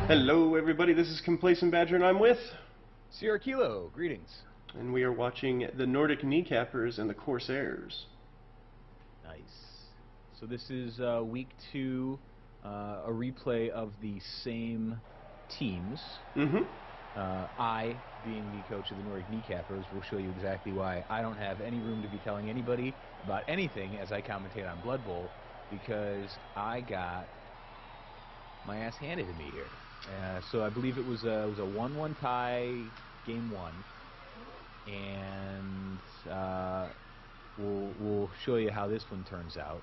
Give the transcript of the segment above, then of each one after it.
Hello everybody, this is Complacent Badger and I'm with... Sierra Kilo, greetings. And we are watching the Nordic Kneecappers and the Coarse Heirs. Nice. So this is week 2, a replay of the same teams. Mm-hmm. I, being the coach of the Nordic Kneecappers, will show you exactly why I don't have any room to be telling anybody about anything as I commentate on Blood Bowl, because I got my ass handed to me here. So I believe it was a 1-1 tie, game 1, and we'll show you how this one turns out.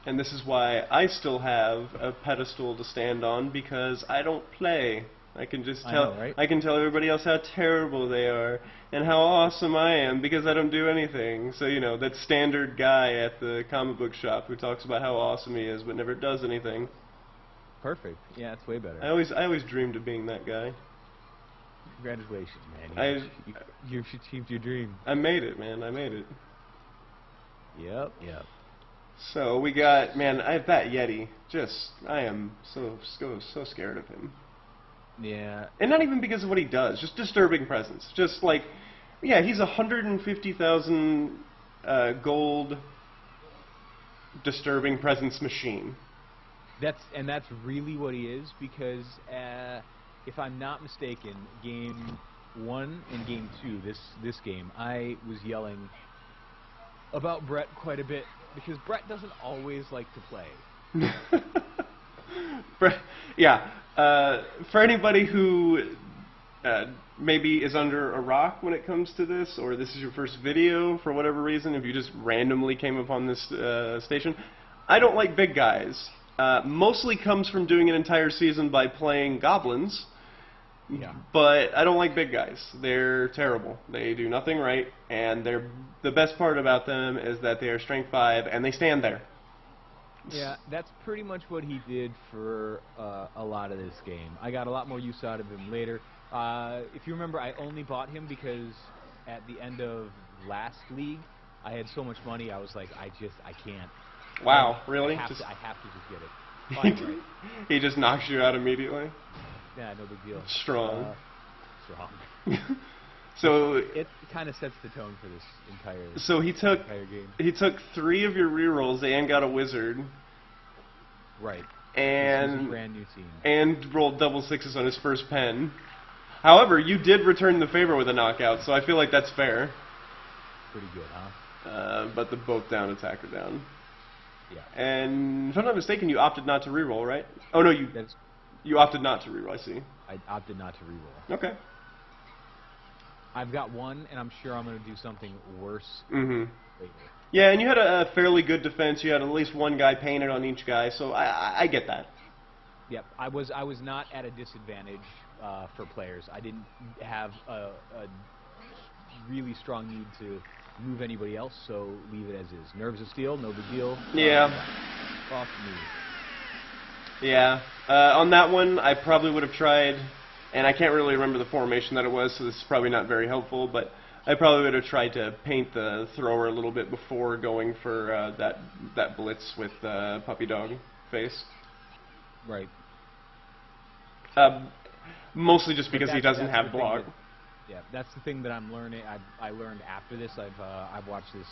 And this is why I still have a pedestal to stand on, because I don't play. I can just tell. Right? I can tell everybody else how terrible they are and how awesome I am because I don't do anything. So, you know, that standard guy at the comic book shop who talks about how awesome he is but never does anything. Perfect. Yeah, it's way better. I always dreamed of being that guy. Congratulations, man. You've achieved your dream. I made it, man. I made it. Yep. So we got, man, I have that Yeti. I am so scared of him. Yeah. And not even because of what he does, just disturbing presence. Just like, yeah, he's 150,000 gold disturbing presence machine. That's really what he is, because if I'm not mistaken, game 1 and game 2, this game, I was yelling about Brett quite a bit because Brett doesn't always like to play. Yeah. For anybody who maybe is under a rock when it comes to this, or this is your first video for whatever reason, if you just randomly came upon this station, I don't like big guys. Mostly comes from doing an entire season by playing goblins. Yeah. But I don't like big guys. They're terrible. They do nothing right, and the best part about them is that they are strength 5 and they stand there. Yeah, that's pretty much what he did for a lot of this game. I got a lot more use out of him later. If you remember, I only bought him because at the end of last league, I had so much money, I was like, I can't. Wow, really? I have to just get it. Fine, right? He just knocks you out immediately? Yeah, no big deal. Strong. So it kind of sets the tone for this entire game. He took 3 of your rerolls and got a wizard. Right. And this is a brand new team. And rolled double 6s on his first pen. However, you did return the favor with a knockout, so I feel like that's fair. Pretty good, huh? But the both down attacker down. Yeah. And if I'm not mistaken, you opted not to reroll, right? Oh no, you opted not to reroll. I see. I opted not to reroll. Okay. I've got 1, and I'm sure I'm going to do something worse later. Yeah, and you had a fairly good defense. You had at least 1 guy painted on each guy, so I get that. Yep, I was not at a disadvantage for players. I didn't have a really strong need to move anybody else, so leave it as is. Nerves of steel, no big deal. Yeah. Off me. Yeah. On that one, I probably would have tried, and I can't really remember the formation that it was, so this is probably not very helpful, but I probably would have tried to paint the thrower a little bit before going for that blitz with puppy dog face. Right. Mostly just because he doesn't have block. Yeah, that's the thing that I'm learning. I learned after this. I've watched this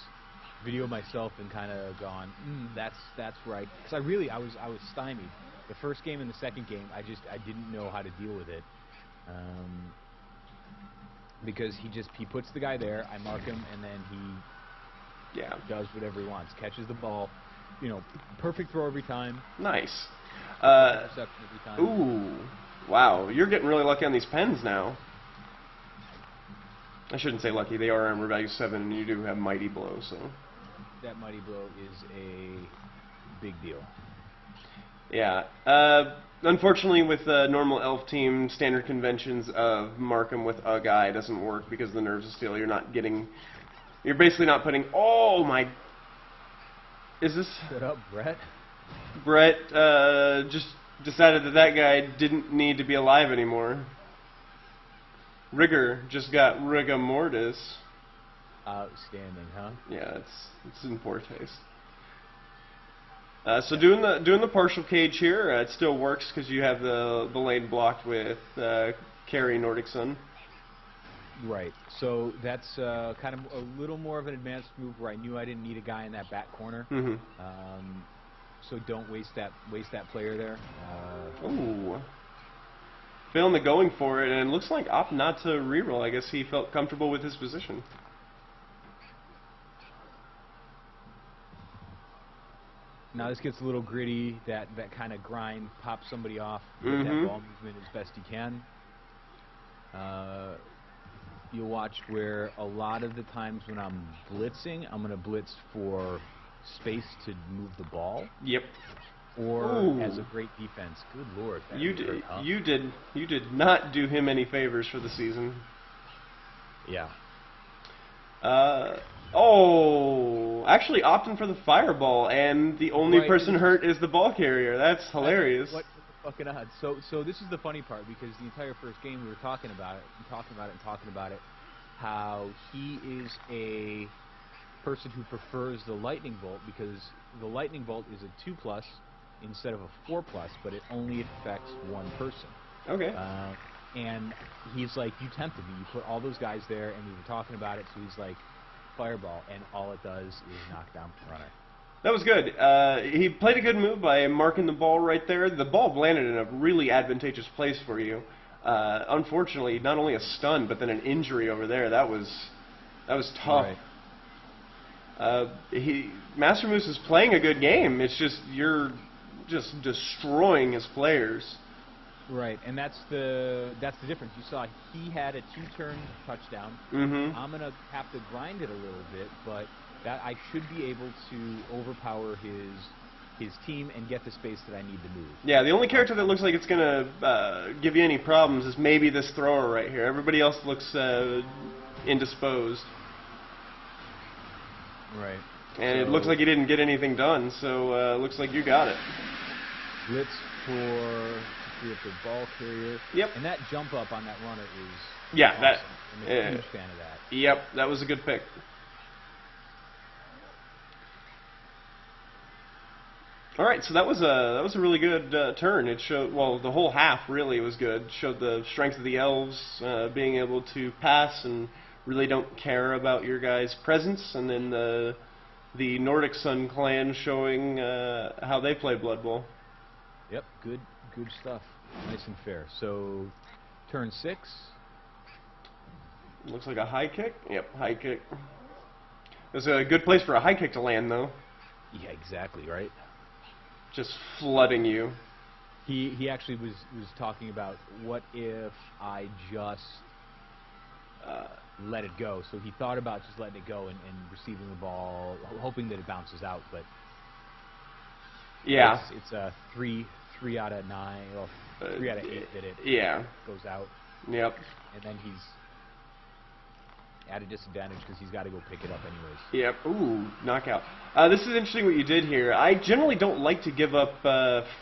video myself and kind of gone, that's right. Because I was stymied. The first game and the second game, I didn't know how to deal with it. Because he puts the guy there, I mark him, and then he does whatever he wants. Catches the ball, you know, perfect throw every time. Nice. Interception every time. Ooh, wow, you're getting really lucky on these pens now. I shouldn't say lucky. They are armor value 7, and you do have Mighty Blow, so. That Mighty Blow is a big deal. Yeah. Unfortunately, with the normal elf team, standard conventions of mark 'em with a guy doesn't work because of the nerves of steel. You're basically not putting. Oh my! Is this? Shut up, Brett. Brett just decided that guy didn't need to be alive anymore. Rigor just got rigor mortis. Outstanding, huh? Yeah, it's in poor taste. So doing the partial cage here, it still works because you have the lane blocked with carry Nordic Sun. Right. So that's kind of a little more of an advanced move where I knew I didn't need a guy in that back corner. Mm-hmm. So don't waste that player there. Ooh. Failing the going for it, and it looks like opt not to reroll. I guess he felt comfortable with his position. Now this gets a little gritty. That kind of grind, pop somebody off with that ball movement as best you can. You'll watch where a lot of the times when I'm blitzing, I'm going to blitz for space to move the ball. Yep. Or as a great defense. Good Lord. You did not do him any favors for the season. Yeah. Actually opting for the fireball, and the only person hurt is the ball carrier. That's hilarious. What fucking odds? So this is the funny part, because the entire first game we were talking about it, how he is a person who prefers the lightning bolt, because the lightning bolt is a 2+ instead of a 4+, but it only affects one person. Okay. And he's like, you tempted me. You put all those guys there, and we were talking about it, so he's like, fireball, and all it does is knock down the runner. That was good. He played a good move by marking the ball right there. The ball landed in a really advantageous place for you. Unfortunately, not only a stun, but then an injury over there. That was tough. Right. Master Moose is playing a good game. It's just you're just destroying his players. Right, and that's the difference. You saw he had a 2-turn touchdown. I'm gonna have to grind it a little bit, but that I should be able to overpower his team and get the space that I need to move. Yeah, the only character that looks like it's gonna give you any problems is maybe this thrower right here. Everybody else looks indisposed. Right. And it looks like you didn't get anything done, so looks like you got it. Blitz for the ball carrier. Yep. And that jump up on that runner is awesome. I'm a huge fan of that. Yep, that was a good pick. All right, so that was a really good turn. It showed, well, the whole half really was good. It showed the strength of the Elves, being able to pass and really don't care about your guys' presence, and then the Nordic Sun clan showing how they play Blood Bowl. Yep, good stuff. Nice and fair. So, turn 6. Looks like a high kick. Yep, high kick. It's a good place for a high kick to land, though. Yeah, exactly, right? Just flooding you. He actually was talking about, what if I just let it go? So he thought about just letting it go and receiving the ball, hoping that it bounces out, but yeah, it's a 3 out of 9, well, 3 out of 8 that it goes out. Yep. And then he's at a disadvantage because he's got to go pick it up anyways. Yep. Ooh, knockout. This is interesting what you did here. I generally don't like to give up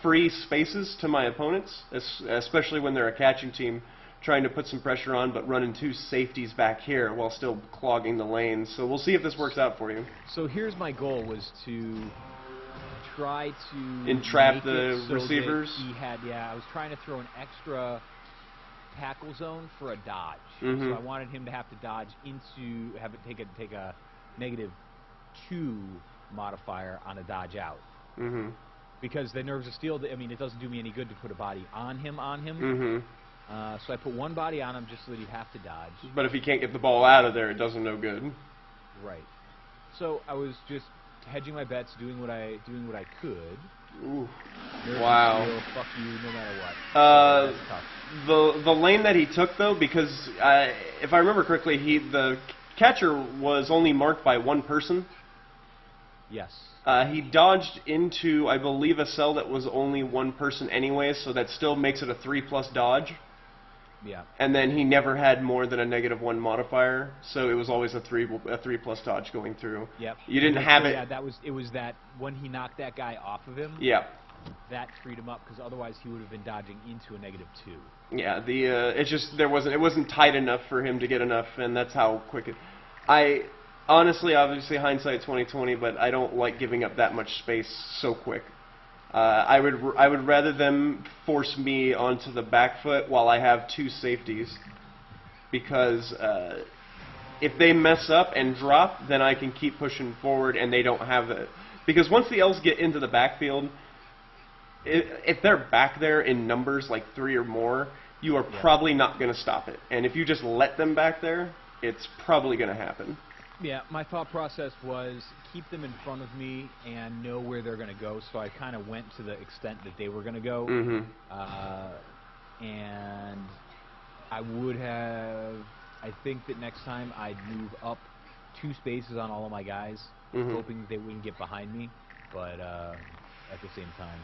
free spaces to my opponents, especially when they're a catching team trying to put some pressure on, but running 2 safeties back here while still clogging the lanes. So we'll see if this works out for you. So here's my goal, was to try to entrap the receivers. I was trying to throw an extra tackle zone for a dodge. So I wanted him to have to dodge into, have it take a -2 modifier on a dodge out. Because the Nerves of Steel, I mean, it doesn't do me any good to put a body on him. So I put 1 body on him just so that he'd have to dodge. But if he can't get the ball out of there, it doesn't no good. Right. So I was just hedging my bets, doing what I could. Ooh. Wow. Fuck you, no matter what. The lane that he took, though, because if I remember correctly, the catcher was only marked by 1 person. Yes. He dodged into, I believe, a cell that was only 1 person anyway, so that still makes it a 3+ dodge. Yeah. And then he never had more than a -1 modifier, so it was always a 3+ dodge going through. Yep. You didn't have it. Yeah, it was that when he knocked that guy off of him. Yeah. That freed him up, because otherwise he would have been dodging into a -2. Yeah. It wasn't tight enough for him to get enough, and that's how quick it. Honestly, obviously, hindsight 20/20, but I don't like giving up that much space so quick. I would rather them force me onto the back foot while I have 2 safeties, because if they mess up and drop, then I can keep pushing forward, and they don't have it. Because once the Elves get into the backfield, if they're back there in numbers like 3 or more, you are probably not going to stop it. And if you just let them back there, it's probably going to happen. Yeah, my thought process was keep them in front of me and know where they're going to go, so I kind of went to the extent that they were going to go. And I would have... I think that next time I'd move up 2 spaces on all of my guys, hoping they wouldn't get behind me, but at the same time.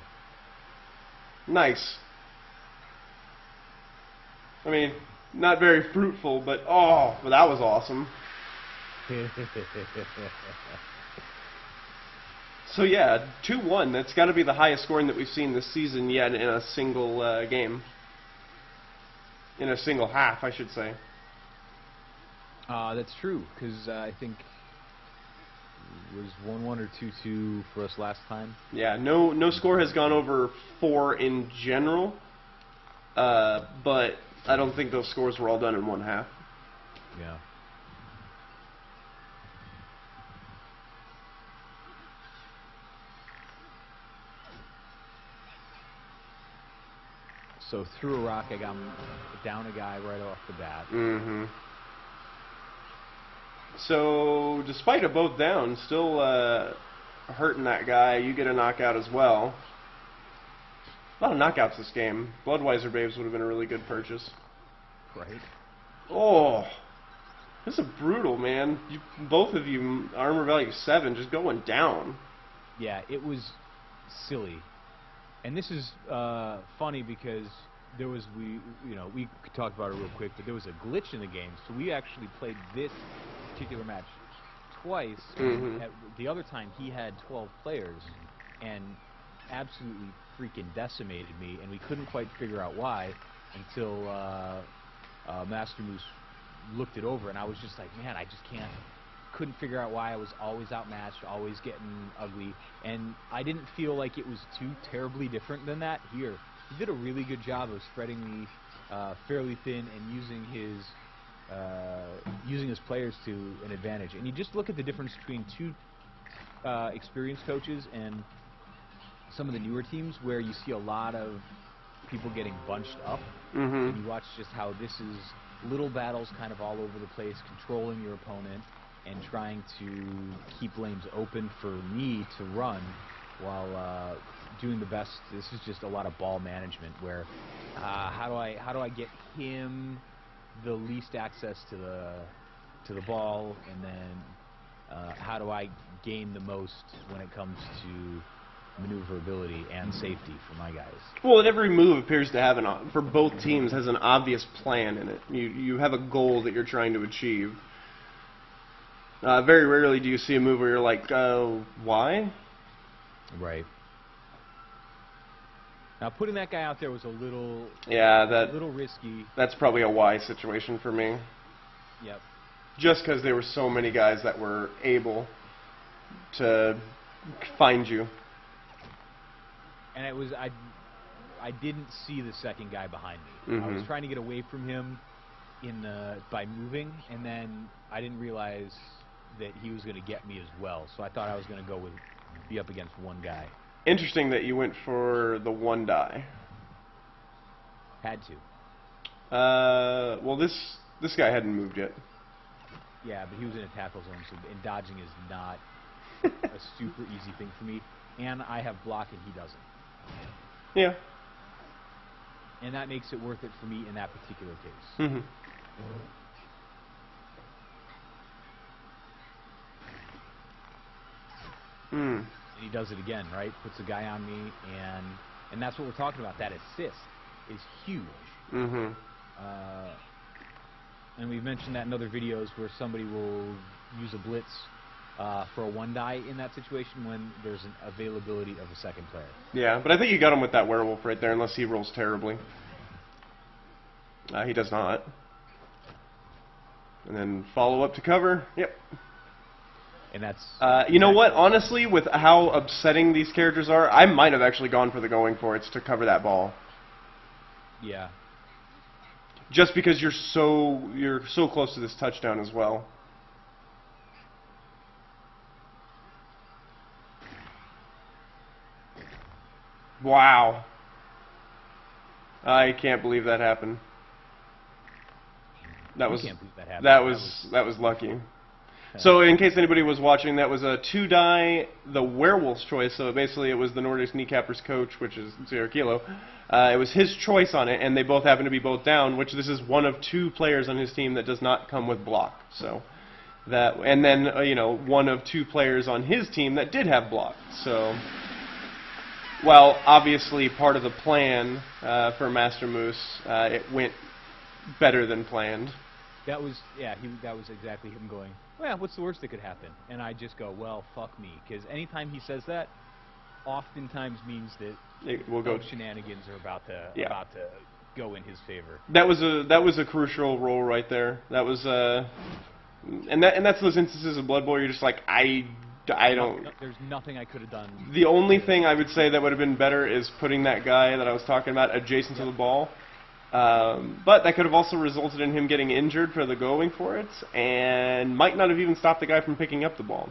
Nice. I mean, not very fruitful, but oh, well, that was awesome. So yeah, 2-1. That's got to be the highest scoring that we've seen this season yet in a single game. In a single half, I should say. That's true, because I think it was 1-1 or 2-2 for us last time. Yeah, no score has gone over 4 in general, but I don't think those scores were all done in one half. Yeah. So through a rock, I got down a guy right off the bat. So, despite a both down, still hurting that guy, you get a knockout as well. A lot of knockouts this game. Bloodweiser Babes would have been a really good purchase. Right. Oh, this is brutal, man. Both of you, armor value 7, just going down. Yeah, it was silly. And this is funny because there was, we could talk about it real quick, but there was a glitch in the game. So we actually played this particular match twice. At the other time, he had 12 players and absolutely freaking decimated me, and we couldn't quite figure out why until Master Moose looked it over, and I was just like, man, I just couldn't figure out why I was always outmatched, always getting ugly, and I didn't feel like it was too terribly different than that here. He did a really good job of spreading me fairly thin and using his players to an advantage. And you just look at the difference between 2 experienced coaches and some of the newer teams where you see a lot of people getting bunched up, and you watch just how this is little battles kind of all over the place, controlling your opponent and trying to keep lanes open for me to run while doing the best. This is just a lot of ball management where how do I get him the least access to the ball, and then how do I gain the most when it comes to maneuverability and safety for my guys. Well, and every move appears to have for both teams has an obvious plan in it. You have a goal that you're trying to achieve. Very rarely do you see a move where you're like, why? Right. Now, putting that guy out there was a little risky. That's probably a why situation for me. Yep. Just because there were so many guys that were able to find you. And it was I didn't see the second guy behind me. I was trying to get away from him by moving, and then I didn't realize that he was going to get me as well. So I thought I was going to be up against one guy. Interesting that you went for the 1 die. Had to. Well, this guy hadn't moved yet. Yeah, but he was in a tackle zone, and dodging is not a super easy thing for me. And I have block, and he doesn't. Yeah. And that makes it worth it for me in that particular case. And he does it again, right? Puts a guy on me, and that's what we're talking about. That assist is huge. And we've mentioned that in other videos where somebody will use a blitz for a 1 die in that situation when there's an availability of a second player. Yeah, but I think you got him with that werewolf right there, unless he rolls terribly. He does not. And then follow up to cover. Yep. And that's... You know what? Honestly, with how upsetting these characters are, I might have actually gone for the going for it to cover that ball. Yeah. Just because you're so close to this touchdown as well. Wow. I can't believe that happened. That was lucky. So in case anybody was watching, that was a 2-die, the werewolf's choice. So basically it was the Nordic Kneecappers coach, which is 0 Kilo. It was his choice on it, and they both happen to be both down, which this is one of 2 players on his team that does not come with block. So that, and then you know, one of 2 players on his team that did have block. So, well, obviously part of the plan for Master Moose, it went better than planned. That was, yeah, that was exactly him going, well, what's the worst that could happen? And I just go, well, fuck me. Because anytime he says that, oftentimes means that shenanigans are about to go in his favor. That was a crucial role right there. That was and that's those instances of Blood Bowl where you're just like, I don't... There's nothing I could have done. The only thing I would say that would have been better is putting that guy that I was talking about adjacent to the ball. But that could have also resulted in him getting injured for the going for it, and might not have even stopped the guy from picking up the ball.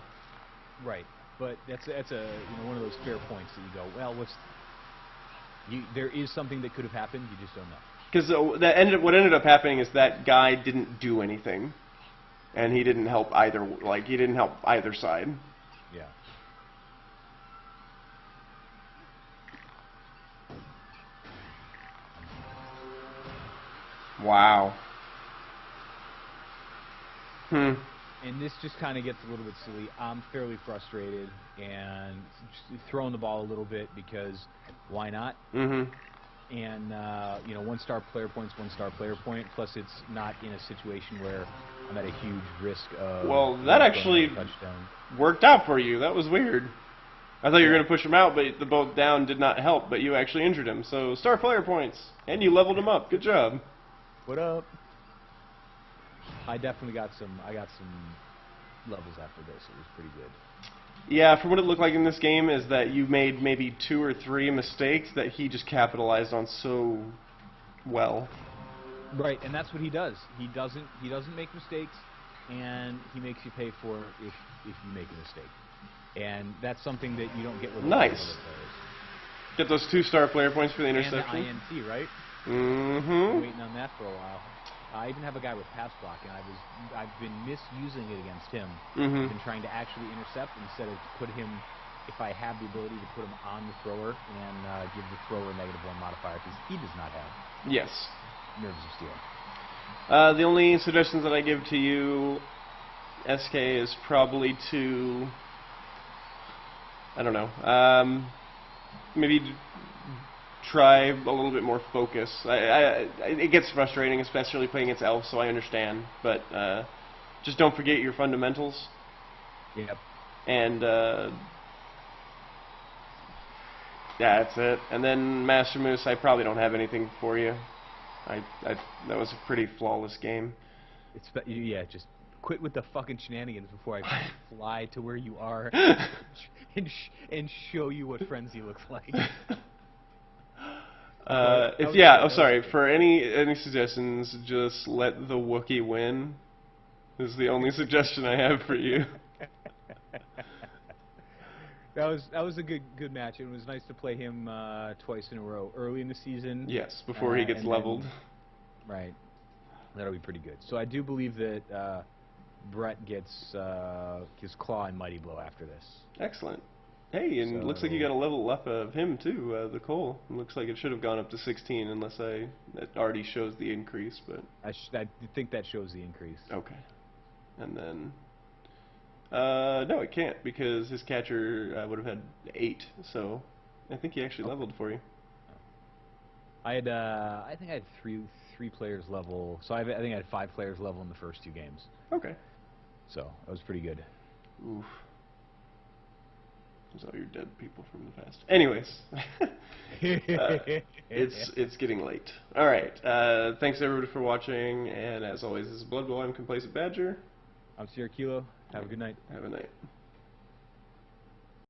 Right, but that's a one of those fair points that you go, well, there is something that could have happened, you just don't know. Because what ended up happening is that guy didn't do anything, and he didn't help either. Like he didn't help either side. Yeah. Wow. And this just kind of gets a little bit silly. I'm fairly frustrated and just throwing the ball a little bit because why not? Mm-hmm. And, 1-star player point's 1-star player point. Plus, it's not in a situation where I'm at a huge risk of... Well, that actually worked out for you. That was weird. I thought you were going to push him out, but the both down did not help, but you actually injured him. So, star player points. And you leveled him up. Good job. What up? I definitely got some levels after this. It was pretty good. Yeah, for what it looked like in this game is that you made maybe 2 or 3 mistakes that he just capitalized on so well. Right, and that's what he does. He doesn't make mistakes, and he makes you pay for it if you make a mistake. And that's something that you don't get with nice. Other players. Get those 2-star player points for the interception. And the INT, right? Mm-hmm. Waiting on that for a while. I even have a guy with pass block, and I've been misusing it against him. Mm-hmm. I've been trying to actually intercept instead of put him, if I have the ability to put him on the thrower and give the thrower a -1 modifier, because he does not have Nerves of Steel. The only suggestions that I give to you, SK, is probably to, I don't know, maybe try a little bit more focus. It gets frustrating, especially playing against Elves, so I understand. But just don't forget your fundamentals. Yep. And yeah, that's it. And then Master Moose, I probably don't have anything for you. That was a pretty flawless game. Just quit with the fucking shenanigans before I fly to where you are and show you what frenzy looks like. Sorry. For any suggestions, just let the Wookiee win. Is the only suggestion I have for you. That was a good match. It was nice to play him twice in a row early in the season. Yes, before he gets leveled. Right. That'll be pretty good. So I do believe that Brett gets his Claw and Mighty Blow after this. Excellent. Hey, and it looks like you got a level up of him too, the Cole. It looks like it should have gone up to 16 unless it already shows the increase, but... I think that shows the increase. Okay. And then... no, it can't, because his catcher would have had 8, so I think he actually leveled for you. I think I had three players level, so I think I had 5 players level in the first 2 games. Okay. So, that was pretty good. Oof. Those are your dead people from the past. Anyways, it's getting late. All right. Thanks everybody for watching, and as always, this is Blood Bowl. I'm Complacent Badger. I'm Sierra Kilo. Have a good night. Have a night.